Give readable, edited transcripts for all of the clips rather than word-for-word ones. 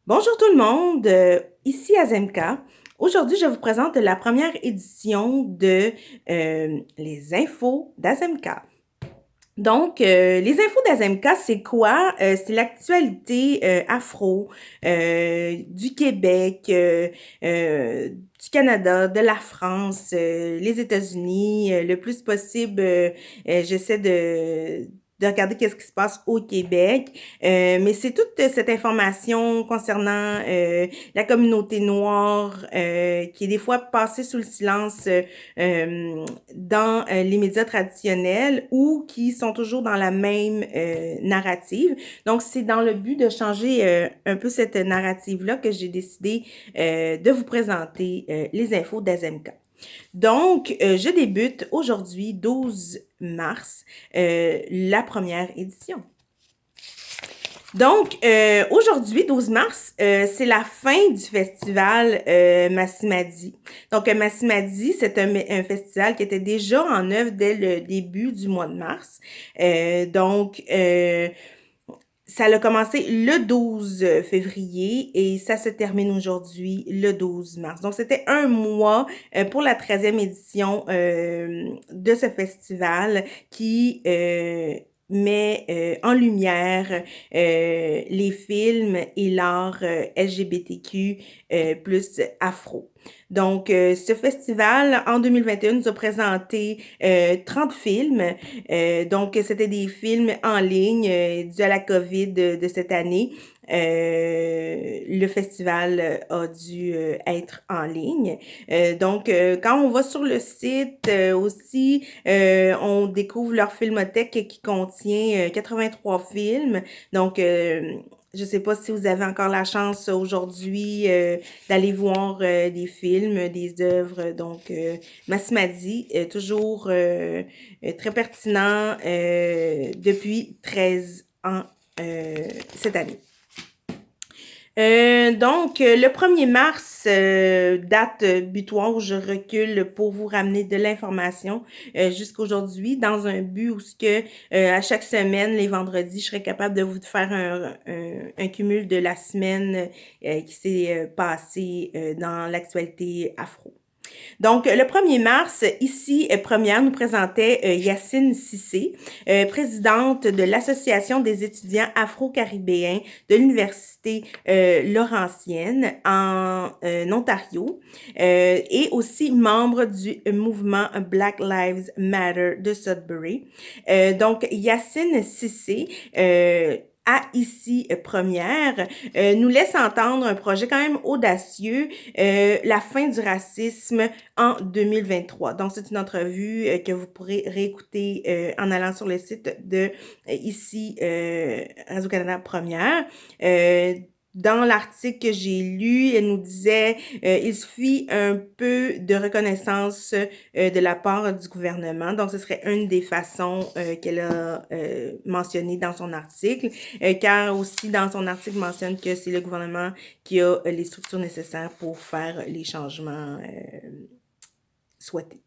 Bonjour tout le monde, ici Azemka. Aujourd'hui, je vous présente la première édition de les infos d'Azemka. Donc, les infos d'Azemka, c'est quoi? C'est l'actualité afro du Québec, du Canada, de la France, les États-Unis. Le plus possible, j'essaie de regarder qu'est-ce qui se passe au Québec. Mais c'est toute cette information concernant la communauté noire qui est des fois passée sous le silence dans les médias traditionnels ou qui sont toujours dans la même narrative. Donc, c'est dans le but de changer un peu cette narrative-là que j'ai décidé de vous présenter les infos d'Azemka. Donc, je débute aujourd'hui, 12 mars, la première édition. Donc, aujourd'hui, 12 mars, c'est la fin du festival Massimadi. Donc, Massimadi, c'est un festival qui était déjà en œuvre dès le début du mois de mars. Ça a commencé le 12 février et ça se termine aujourd'hui, le 12 mars. Donc, c'était un mois pour la 13e édition de ce festival qui met en lumière les films et l'art LGBTQ plus afro. Donc, ce festival, en 2021, nous a présenté 30 films. Donc, c'était des films en ligne dû à la COVID de cette année. Le festival a dû être en ligne. Donc, quand on va sur le site aussi, on découvre leur filmothèque qui contient 83 films. Donc, je sais pas si vous avez encore la chance aujourd'hui d'aller voir des films, des œuvres. Donc, Massimadi, toujours très pertinent depuis 13 ans cette année. Le 1er mars, date butoir où je recule pour vous ramener de l'information jusqu'aujourd'hui dans un but où ce que à chaque semaine, les vendredis, je serai capable de vous faire un cumul de la semaine qui s'est passée dans l'actualité afro. Donc, le 1er mars, ici, première, nous présentait Yacine Cissé, présidente de l'Association des étudiants afro-caribéens de l'Université Laurentienne en Ontario et aussi membre du mouvement Black Lives Matter de Sudbury. Donc, Yacine Cissé à ici première nous laisse entendre un projet quand même audacieux, la fin du racisme en 2023. Donc, c'est une entrevue que vous pourrez réécouter en allant sur le site de ici Radio-Canada Première. Dans l'article que j'ai lu, elle nous disait il suffit un peu de reconnaissance de la part du gouvernement. Donc, ce serait une des façons qu'elle a mentionné dans son article, car aussi dans son article mentionne que c'est le gouvernement qui a les structures nécessaires pour faire les changements souhaités.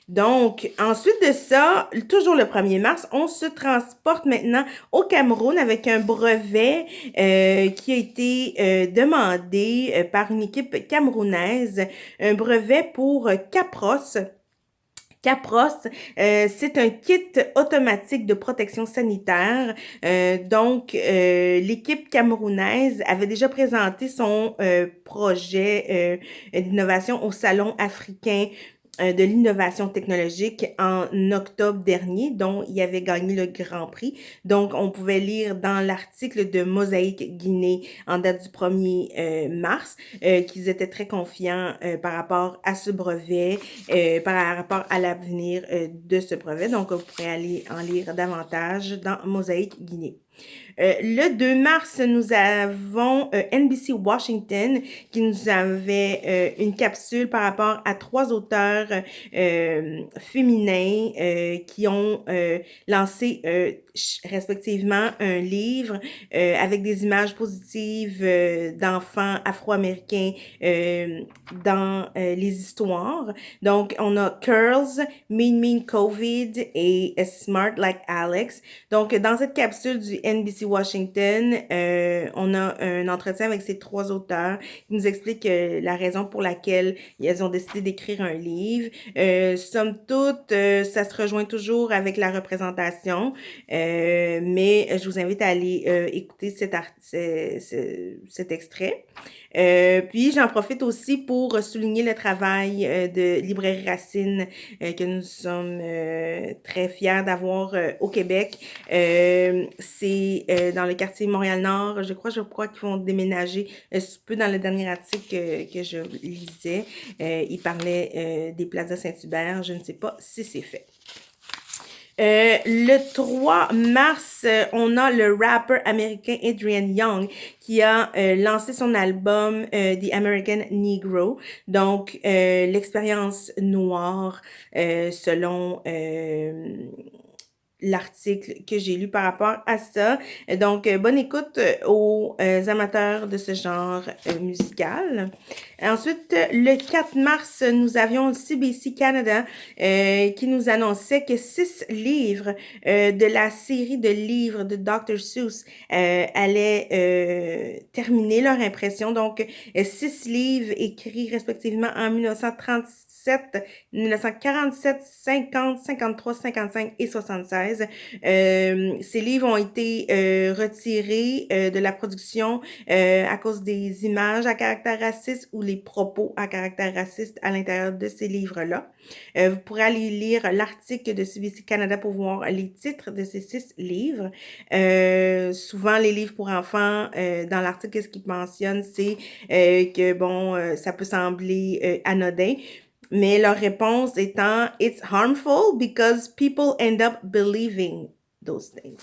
Donc, ensuite de ça, toujours le 1er mars, on se transporte maintenant au Cameroun avec un brevet qui a été demandé par une équipe camerounaise, un brevet pour Capros. Capros, c'est un kit automatique de protection sanitaire. L'équipe camerounaise avait déjà présenté son projet d'innovation au Salon africain de l'innovation technologique en octobre dernier, dont il avait gagné le Grand Prix. Donc, on pouvait lire dans l'article de Mosaïque Guinée en date du 1er mars qu'ils étaient très confiants par rapport à ce brevet, par rapport à l'avenir de ce brevet. Donc, vous pourrez aller en lire davantage dans Mosaïque Guinée. Le 2 mars, nous avons NBC Washington qui nous avait une capsule par rapport à 3 auteurs féminins qui ont lancé respectivement un livre avec des images positives d'enfants afro-américains dans les histoires. Donc, on a Curls, Mean COVID et Smart Like Alex. Donc, dans cette capsule du NBC Washington, on a un entretien avec ces trois auteurs qui nous expliquent la raison pour laquelle ils ont décidé d'écrire un livre. Somme toute, ça se rejoint toujours avec la représentation, mais je vous invite à aller écouter cet extrait. Puis j'en profite aussi pour souligner le travail de Librairie Racine que nous sommes très fiers d'avoir au Québec. C'est dans le quartier Montréal-Nord, je crois qu'ils vont déménager peu dans le dernier article que je lisais. Il parlait des plazas Saint-Hubert, je ne sais pas si c'est fait. Le 3 mars, on a le rappeur américain Adrian Young qui a lancé son album The American Negro, donc l'expérience noire selon l'article que j'ai lu par rapport à ça. Donc, bonne écoute aux amateurs de ce genre musical. Ensuite, le 4 mars, nous avions le CBC Canada qui nous annonçait que 6 livres de la série de livres de Dr. Seuss allaient terminer leur impression. Donc, 6 livres écrits respectivement en 1947, 50, 53, 55 et 76. Ces livres ont été retirés de la production à cause des images à caractère raciste ou les propos à caractère raciste à l'intérieur de ces livres-là. Vous pourrez aller lire l'article de CBC Canada pour voir les titres de ces 6 livres. Souvent, les livres pour enfants, dans l'article, ce qu'ils mentionnent, c'est que, bon, ça peut sembler anodin, mais leur réponse étant « It's harmful because people end up believing those things ».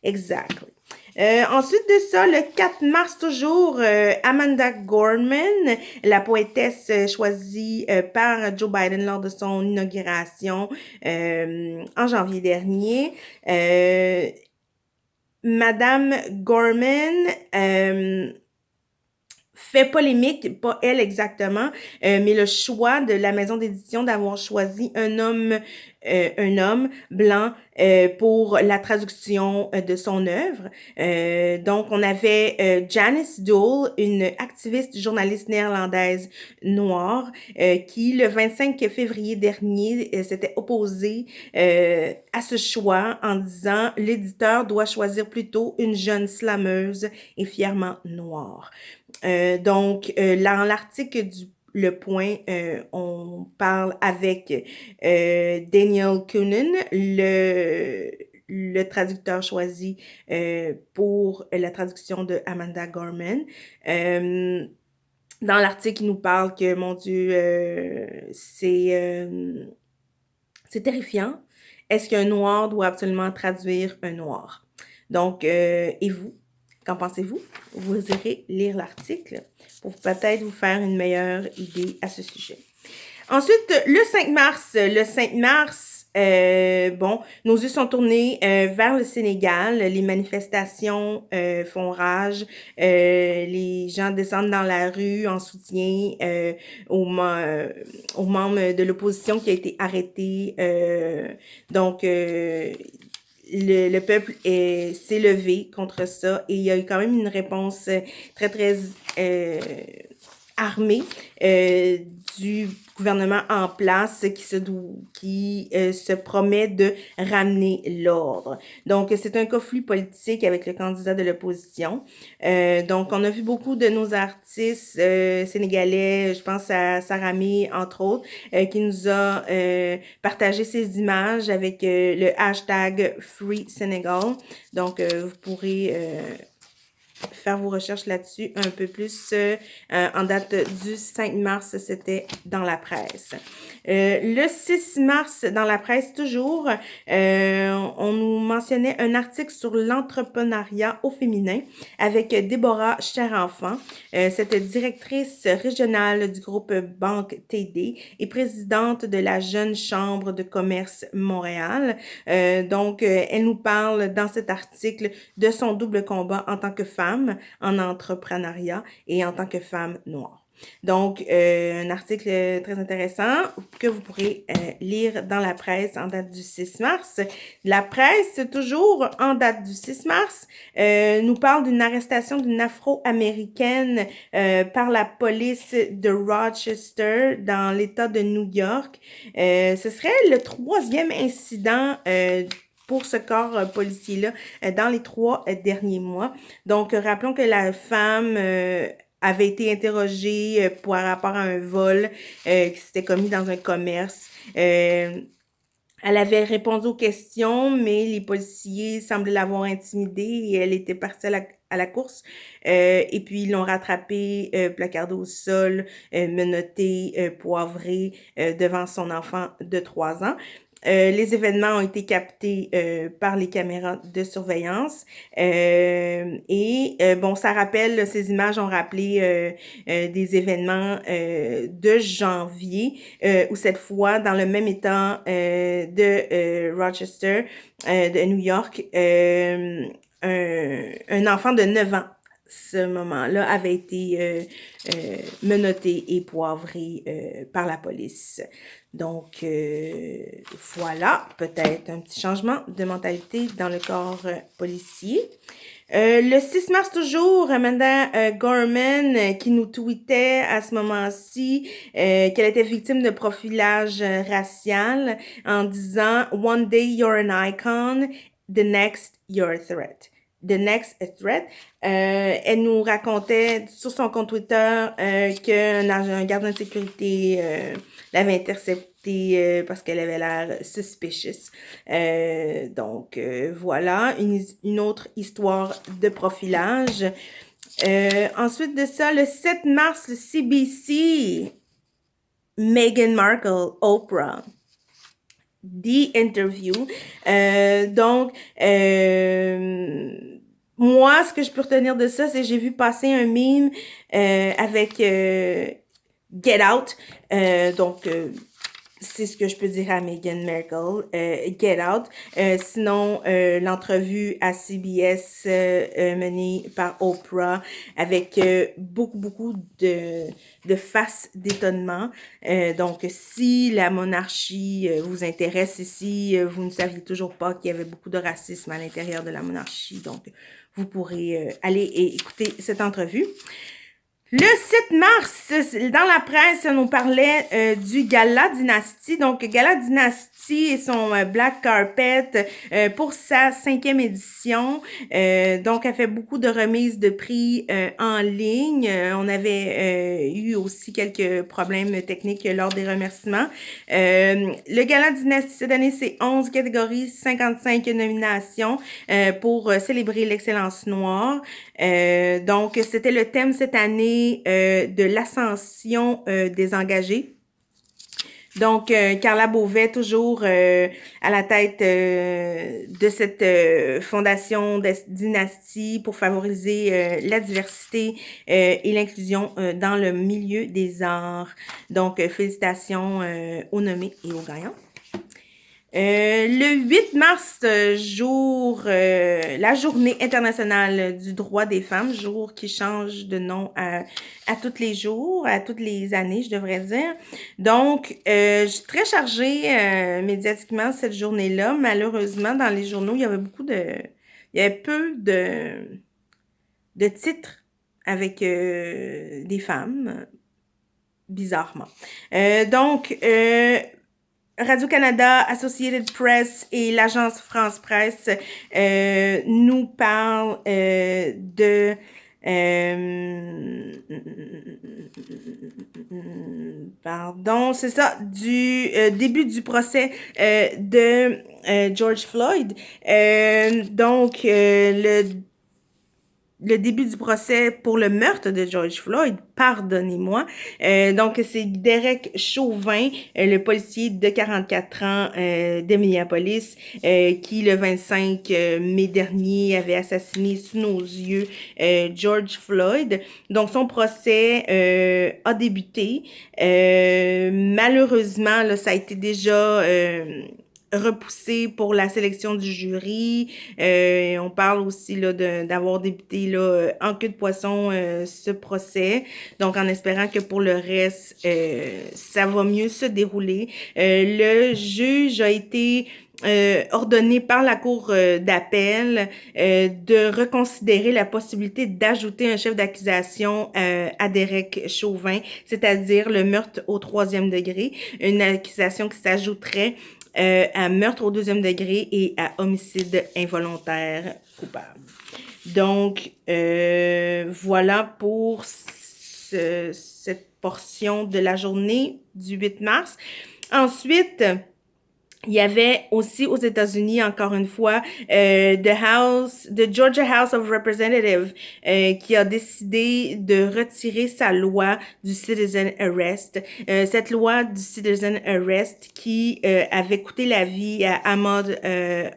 Exactly. Ensuite de ça, le 4 mars toujours, Amanda Gorman, la poétesse choisie par Joe Biden lors de son inauguration en janvier dernier. Madame Gorman fait polémique, pas elle exactement, mais le choix de la maison d'édition d'avoir choisi un homme blanc pour la traduction de son œuvre. Donc, on avait Janice Dole, une activiste journaliste néerlandaise noire, qui, le 25 février dernier, s'était opposée à ce choix en disant « L'éditeur doit choisir plutôt une jeune slameuse et fièrement noire ». Donc, dans l'article du Le Point, on parle avec Daniel Coonan, le traducteur choisi pour la traduction de Amanda Gorman. Dans l'article, il nous parle que, mon Dieu, c'est terrifiant. Est-ce qu'un noir doit absolument traduire un noir? Donc, et vous? Qu'en pensez-vous? Vous irez lire l'article pour peut-être vous faire une meilleure idée à ce sujet. Ensuite, le 5 mars, bon, nos yeux sont tournés vers le Sénégal. Les manifestations font rage. Les gens descendent dans la rue en soutien aux membres de l'opposition qui a été arrêté. Donc, le peuple s'est levé contre ça et il y a eu quand même une réponse très, très armée du gouvernement en place qui se promet de ramener l'ordre. Donc, c'est un conflit politique avec le candidat de l'opposition. Donc, on a vu beaucoup de nos artistes sénégalais, je pense à Saramé, entre autres, qui nous a partagé ces images avec le hashtag Free Senegal. Donc, vous pourrez faire vos recherches là-dessus un peu plus. En date du 5 mars, c'était dans la presse. Le 6 mars, dans la presse toujours, on nous mentionnait un article sur l'entrepreneuriat au féminin avec Déborah Cherenfant, cette directrice régionale du groupe Banque TD et présidente de la Jeune Chambre de commerce Montréal. Donc, elle nous parle dans cet article de son double combat en tant que femme en entrepreneuriat et en tant que femme noire. Donc, un article très intéressant que vous pourrez lire dans la presse en date du 6 mars. La presse, toujours en date du 6 mars, nous parle d'une arrestation d'une Afro-Américaine par la police de Rochester dans l'État de New York. Ce serait le 3e incident pour ce corps policier-là dans les 3 derniers mois. Donc, rappelons que la femme avait été interrogée par rapport à un vol qui s'était commis dans un commerce. Elle avait répondu aux questions, mais les policiers semblaient l'avoir intimidée et elle était partie à la course. Et puis, ils l'ont rattrapée, placardée au sol, menottée, poivrée devant son enfant de 3 ans. Les événements ont été captés par les caméras de surveillance bon, ça rappelle, ces images ont rappelé des événements de janvier où cette fois, dans le même état de Rochester, de New York, un enfant de 9 ans ce moment-là avait été menotté et poivré par la police. Donc, voilà, peut-être un petit changement de mentalité dans le corps policier. Le 6 mars toujours, Amanda Gorman qui nous tweetait à ce moment-ci qu'elle était victime de profilage racial en disant « One day you're an icon, the next you're a threat ». The Next Threat. Elle nous racontait sur son compte Twitter qu'un gardien de sécurité l'avait interceptée parce qu'elle avait l'air suspicious. Donc, voilà, une autre histoire de profilage. Ensuite de ça, le 7 mars, le CBC, Meghan Markle, Oprah. The Interview. Donc, moi, ce que je peux retenir de ça, c'est que j'ai vu passer un meme avec Get Out. Donc, c'est ce que je peux dire à Meghan Markle, Get Out. Sinon, l'entrevue à CBS menée par Oprah avec beaucoup de faces d'étonnement. Donc, si la monarchie vous intéresse et si vous ne saviez toujours pas qu'il y avait beaucoup de racisme à l'intérieur de la monarchie, donc vous pourrez aller et écouter cette entrevue. Le 7 mars, dans la presse, on nous parlait du Gala Dynasty. Donc, Gala Dynasty et son Black Carpet pour sa 5e édition. Donc, elle fait beaucoup de remises de prix en ligne. On avait eu aussi quelques problèmes techniques lors des remerciements. Le Gala Dynasty cette année, c'est 11 catégories, 55 nominations pour célébrer l'excellence noire. Donc, c'était le thème cette année de l'ascension des engagés. Donc, Carla Beauvais, toujours à la tête de cette fondation Dynasty pour favoriser la diversité et l'inclusion dans le milieu des arts. Donc, félicitations aux nommés et aux gagnants. Le 8 mars, la journée internationale du droit des femmes, jour qui change de nom à tous les jours, à toutes les années, je devrais dire. Donc, je suis très chargée médiatiquement cette journée-là. Malheureusement, dans les journaux, il y avait peu de titres avec des femmes, bizarrement. Donc, Radio-Canada, Associated Press et l'agence France Presse nous parlent c'est ça, du début du procès de George Floyd. Donc, le début du procès pour le meurtre de George Floyd, pardonnez-moi. Donc, c'est Derek Chauvin, le policier de 44 ans de Minneapolis, qui, le 25 mai dernier, avait assassiné sous nos yeux George Floyd. Donc, son procès a débuté. Malheureusement, là, ça a été déjà repoussé pour la sélection du jury. On parle aussi là d'avoir débuté là en queue de poisson ce procès. Donc en espérant que pour le reste ça va mieux se dérouler. Le juge a été ordonné par la Cour d'appel de reconsidérer la possibilité d'ajouter un chef d'accusation à Derek Chauvin, c'est-à-dire le meurtre au 3e degré, une accusation qui s'ajouterait à meurtre au 2e degré et à homicide involontaire coupable. Donc, voilà pour cette portion de la journée du 8 mars. Ensuite, il y avait aussi aux États-Unis, encore une fois, the Georgia House of Representatives qui a décidé de retirer sa loi du Citizen Arrest. Cette loi du Citizen Arrest qui avait coûté la vie à Ahmaud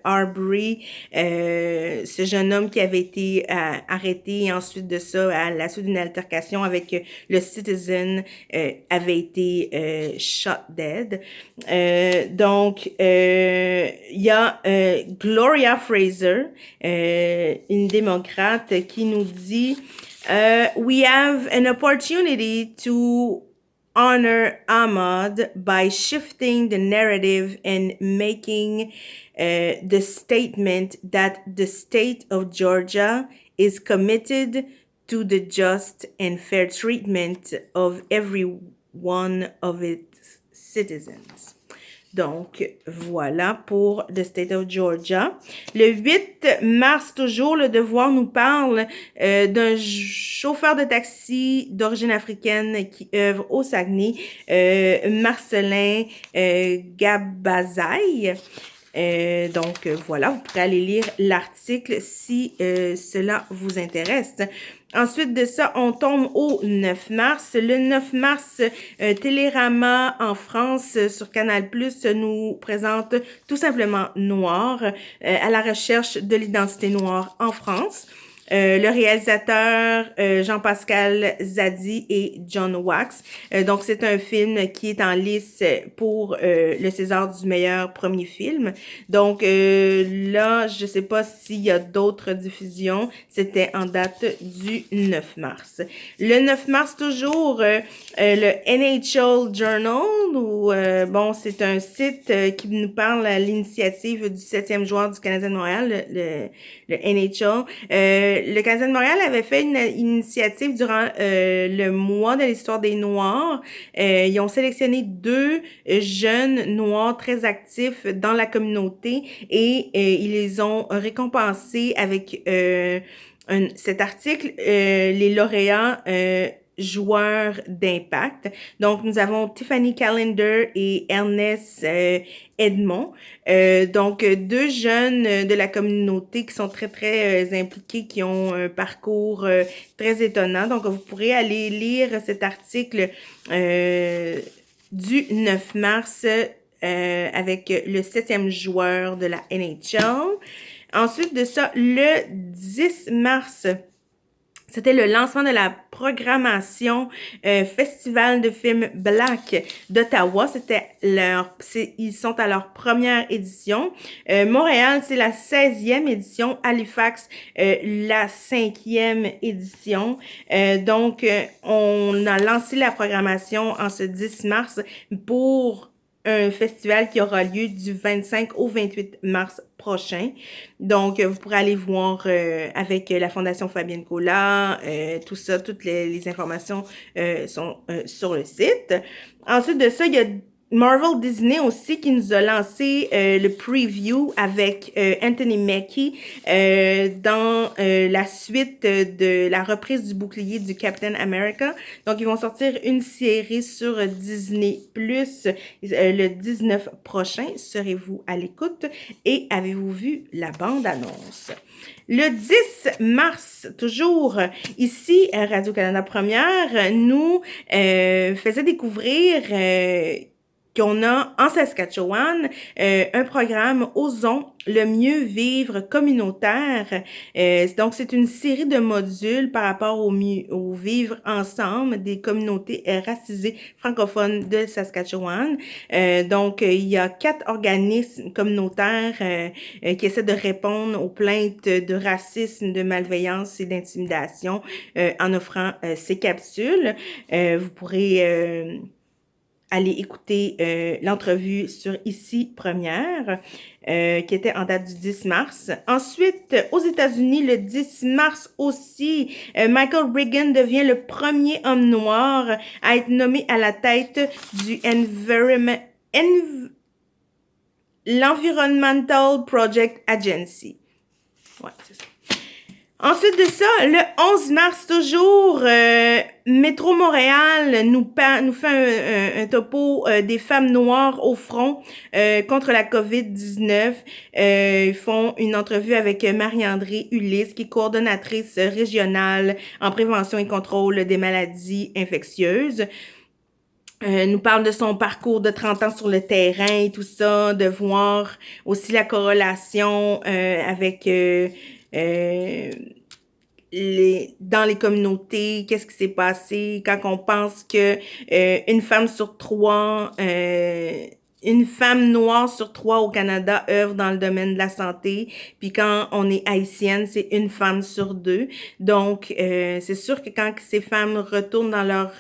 Arbery, ce jeune homme qui avait été arrêté et ensuite de ça, à la suite d'une altercation avec le Citizen, avait été shot dead. Donc, il y a Gloria Fraser, une démocrate, qui nous dit We have an opportunity to honor Ahmaud by shifting the narrative and making the statement that the state of Georgia is committed to the just and fair treatment of every one of its citizens. Donc, voilà pour The State of Georgia. Le 8 mars, toujours, Le Devoir nous parle d'un chauffeur de taxi d'origine africaine qui œuvre au Saguenay, Marcelin Gabazaï. Donc, voilà, vous pourrez aller lire l'article si cela vous intéresse. Ensuite de ça, on tombe au 9 mars. Le 9 mars, Télérama en France sur Canal+ nous présente tout simplement Noir, à la recherche de l'identité noire en France. Le réalisateur Jean-Pascal Zadi et John Wax. Donc, c'est un film qui est en lice pour le César du meilleur premier film. Donc, là, je sais pas s'il y a d'autres diffusions. C'était en date du 9 mars. Le 9 mars, toujours, le NHL Journal, où, bon, c'est un site qui nous parle à l'initiative du 7e joueur du Canadien de Montréal, le NHL. Le Canadien de Montréal avait fait une initiative durant le mois de l'histoire des Noirs. Ils ont sélectionné 2 jeunes noirs très actifs dans la communauté et ils les ont récompensés avec cet article, les lauréats joueurs d'impact. Donc, nous avons Tiffany Callender et Ernest Edmond. Donc, 2 jeunes de la communauté qui sont très, très impliqués, qui ont un parcours très étonnant. Donc, vous pourrez aller lire cet article du 9 mars avec le 7e joueur de la NHL. Ensuite de ça, le 10 mars, c'était le lancement de la programmation Festival de films Black d'Ottawa. Ils sont à leur première édition. Montréal, c'est la 16e édition. Halifax, la 5e édition. Donc, on a lancé la programmation en ce 10 mars pour un festival qui aura lieu du 25 au 28 mars prochain. Donc, vous pourrez aller voir avec la Fondation Fabienne Colas, tout ça, toutes les informations sont sur le site. Ensuite de ça, il y a Marvel Disney aussi qui nous a lancé le preview avec Anthony Mackie dans la suite de la reprise du bouclier du Captain America. Donc, ils vont sortir une série sur Disney Plus le 19 prochain. Serez-vous à l'écoute? Et avez-vous vu la bande-annonce? Le 10 mars, toujours ici, Radio-Canada Première, nous faisait découvrir qu'on a en Saskatchewan un programme Osons le mieux vivre communautaire. Donc, c'est une série de modules par rapport au vivre ensemble des communautés racisées francophones de Saskatchewan. Donc, il y a 4 organismes communautaires qui essaient de répondre aux plaintes de racisme, de malveillance et d'intimidation en offrant ces capsules. Vous pourrez aller écouter l'entrevue sur Ici Première, qui était en date du 10 mars. Ensuite, aux États-Unis, le 10 mars aussi, Michael Reagan devient le premier homme noir à être nommé à la tête du l'Environmental Project Agency. Ouais, c'est ça. Ensuite de ça, le 11 mars toujours, Métro Montréal nous fait un topo des femmes noires au front contre la COVID-19. Ils font une entrevue avec Marie-André Ulysse, qui est coordonnatrice régionale en prévention et contrôle des maladies infectieuses. Nous parle de son parcours de 30 ans sur le terrain et tout ça, de voir aussi la corrélation avec dans les communautés, qu'est-ce qui s'est passé quand on pense que une femme sur 3, une femme noire sur 3 au Canada œuvre dans le domaine de la santé, puis quand on est haïtienne, c'est une femme sur 2. Donc, c'est sûr que quand ces femmes retournent dans leur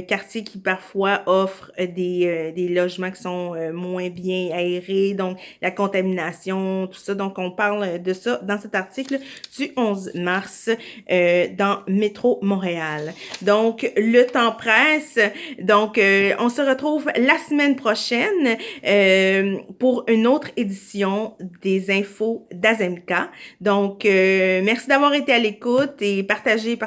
quartier qui parfois offrent des logements qui sont moins bien aérés, donc la contamination, tout ça. Donc, on parle de ça dans cet article du 11 mars dans Métro Montréal. Donc, le temps presse. Donc, on se retrouve la semaine prochaine pour une autre édition des infos d'Azemka. Donc, merci d'avoir été à l'écoute et partagez.